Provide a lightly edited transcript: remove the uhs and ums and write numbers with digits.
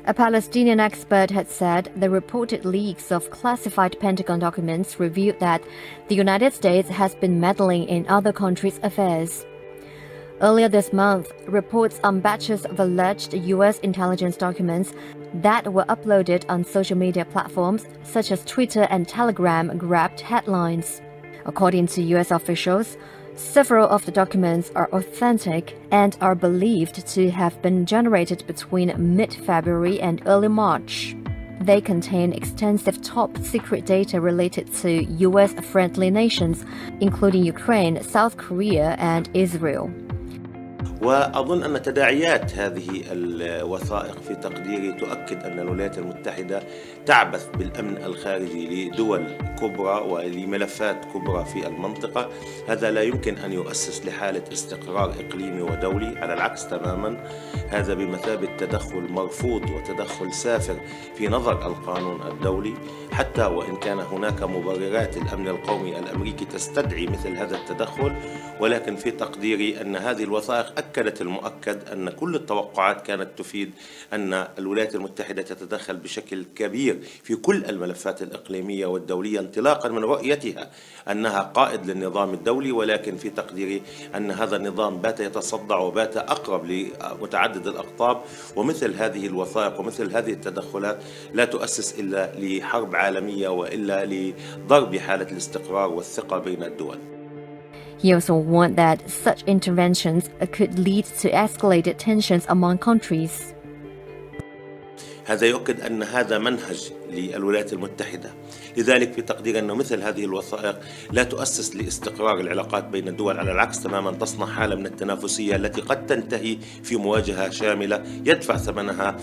A Palestinian expert had said the reported leaks of classified Pentagon documents revealed that the United States has been meddling in other countries' affairs. Earlier this month, reports on batches of alleged U.S. intelligence documents that were uploaded on social media platforms such as Twitter and Telegram grabbed headlines. According to U.S. officials, several of the documents are authentic and are believed to have been generated between mid-February and early March. They contain extensive top-secret data related to U.S.-friendly nations, including Ukraine, South Korea, and Israel. وأظن أن تداعيات هذه الوثائق في تقديري تؤكد أن الولايات المتحدة تعبث بالأمن الخارجي لدول كبرى ولملفات كبرى في المنطقة. هذا لا يمكن أن يؤسس لحالة استقرار إقليمي ودولي، على العكس تماما، هذا بمثابة تدخل مرفوض وتدخل سافر في نظر القانون الدولي، حتى وإن كان هناك مبررات الأمن القومي الأمريكي تستدعي مثل هذا التدخل، ولكن في تقديري أن هذه الوثائق أكدت المؤكد أن كل التوقعات كانت تفيد أن الولايات المتحدة تتدخل بشكل كبير في كل الملفات الإقليمية والدولية، انطلاقا من رؤيتها أنها قائد للنظام الدولي، ولكن في تقديري أن هذا النظام بات يتصدع وبات أقرب لمتعدد الأقطاب، ومثل هذه الوثائق ومثل هذه التدخلات لا تؤسس إلا لحرب عالمية وإلا لضرب حالة الاستقرار والثقة بين الدول. He also warned that such interventions could lead to escalated tensions among countries. هذا يؤكد أن هذا منهج للولايات المتحدة، لذلك في تقدير أن مثل هذه الوثائق لا تؤسس لاستقرار العلاقات بين الدول، على العكس تماما تصنع حالة من التنافسية التي قد تنتهي في مواجهة شاملة يدفع ثمنها